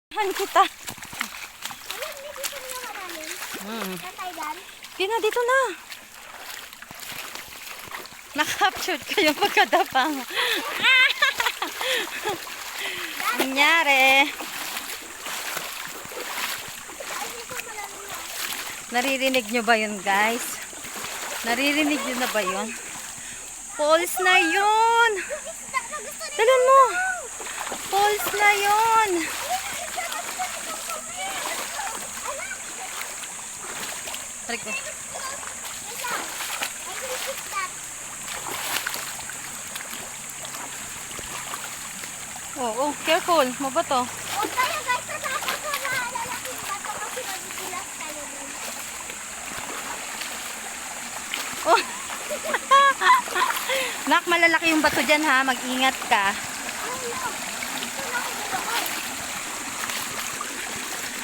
Han kita. Ayun, dito na maraming. Hmm. Tataydan. Di na, dito na. Nakaptured ko yung pagkadapa mo. Nangyari. Ay, dito malamig na. Naririnig nyo ba yun, guys? Naririnig nyo na ba yun? Falls na yun. Yung isda na gusto nila. Dalan mo. Falls na yun. Tari ko. Oo, careful. Mabato. O tayo guys, natakot ko na lalaking bato kasi magsilas tayo dun. Oh. Nak, malalaki yung bato dyan ha. Mag-ingat ka. Ay, no. Ito na ako doon.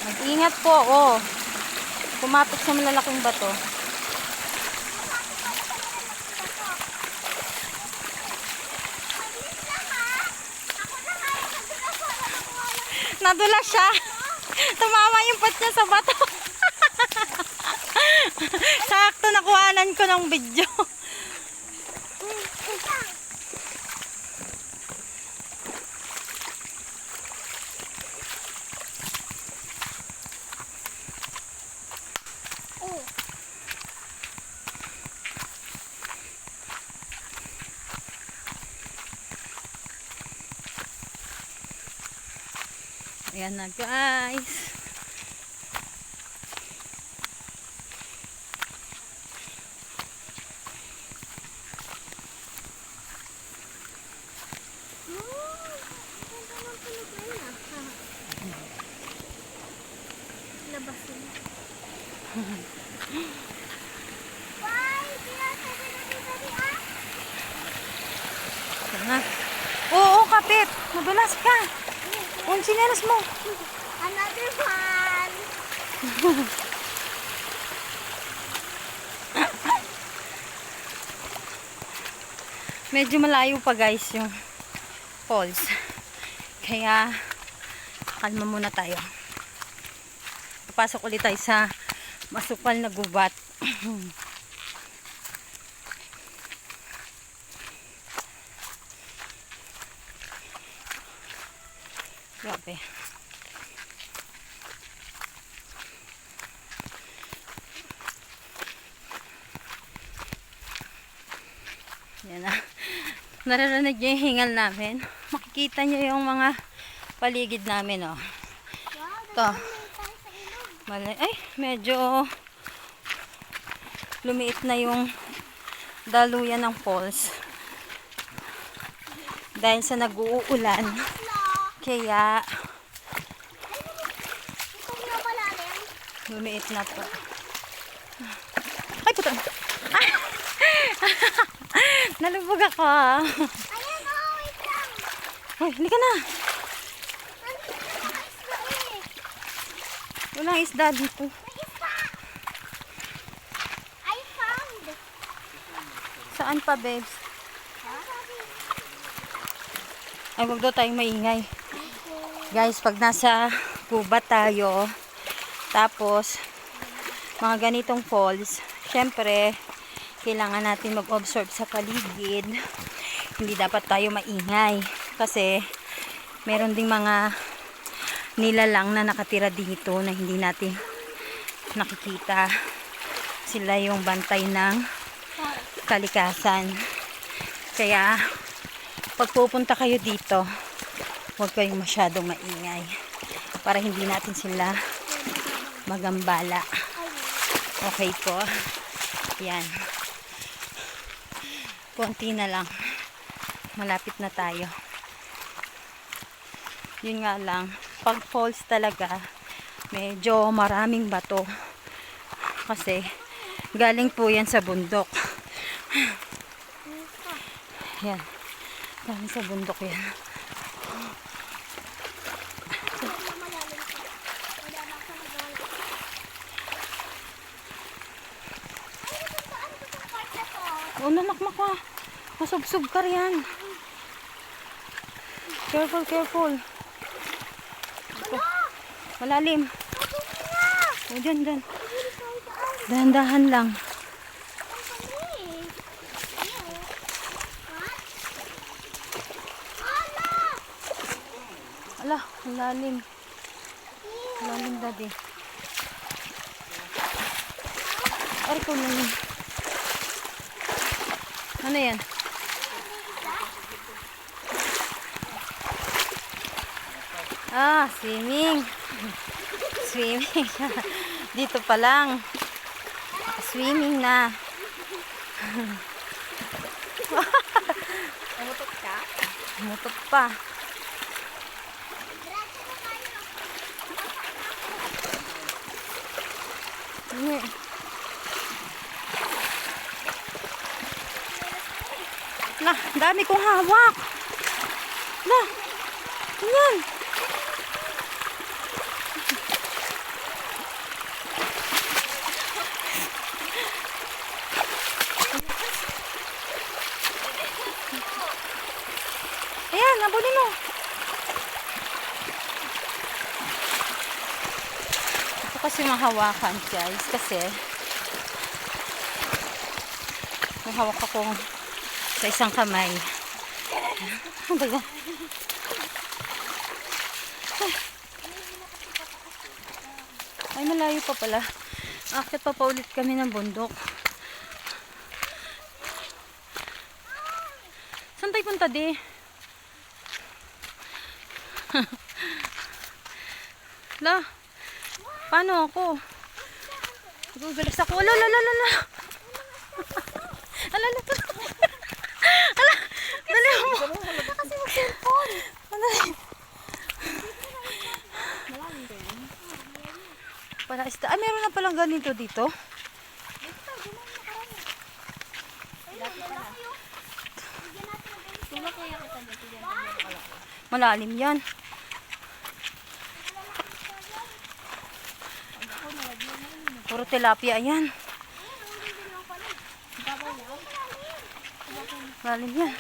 Mag-ingat po. Oh. Kumapit sa malalaking bato. Mabilis lang ha. Ako na kaya magsilas wala nang wala. Nadula siya. Tumama yung pat niya sa bato. Sakto nakuhanan ko ng video. Oh. Ayan na guys. Labasin. Bye! Kaya sabi na dito ni ah! Ayan na. Oo, kapit. Madulas ka. Ang sinelas mo. Another one! Medyo malayo pa guys yung falls. Kaya kalma muna tayo. Papasok ulit tayo sa masukal na gubat. Grabe. Yan na. Naririnig nyo yung hingal namin. Makikita nyo yung mga paligid namin, oh. Wow, Ito. tayo sa ilog. Ay, medyo lumiit na yung daluyan ng falls. Dahil sa nag-uulan. Hello! Kaya, Ito nga malalim. lumiit na po. Ay, puto. Ah! Nalubog ako. Ayan oh, wait lang. Ay, hindi ka na. Nandito na mga isda eh. Walang isda dito. May isda! I found! Saan pa, babes? Ha? Ay, wag daw tayong maingay. Guys, pag nasa gubat tayo, tapos, mga ganitong falls, syempre, kailangan natin mag-observe sa paligid. Hindi dapat tayo maingay. Kasi, meron ding mga nilalang na nakatira dito na hindi natin nakikita. Sila yung bantay ng kalikasan. Kaya, pag pupunta kayo dito, huwag kayong masyadong maingay para hindi natin sila magambala. Okay po. Yan. Konti na lang. Malapit na tayo. Yun nga lang, pag falls talaga, medyo maraming bato. Kasi, galing po yan sa bundok. Yan. Galing sa bundok yan. Malalim siya. Wala na ako nagawa. Ay, ano ba itong part na to? Oh, nanakmak ka. Masubsob ka riyan. Careful, careful. Wala! Malalim. O, dyan, dyan. Dahan-dahan lang. Ala, ang lalim. Ang lalim, daddy. Ay, ko naman. Ano yan? Ah, swimming. Swimming. Dito pa lang. Swimming na. Umutok ka? Mutot pa. Ano? Lah, dami kong hawak. Lah, yan. Ayan, nabulin mo. Ito kasi mahawakan, guys. Kasi may hawak ako sa isang kamay. Ano ba yan? Ay, malayo pa pala. Akit pa ulit kami ng bundok. Saan tayo punta, di? La, paano ako? Gugulas ako. Ala, ala, ala, ala. Ala, ala, ala. Ala, dali mo. Kasi mag-cellphone. Ala. Para isda. Ah, meron na palang ganito dito. Malalim yan. Puro tilapia yan. Malalim yan.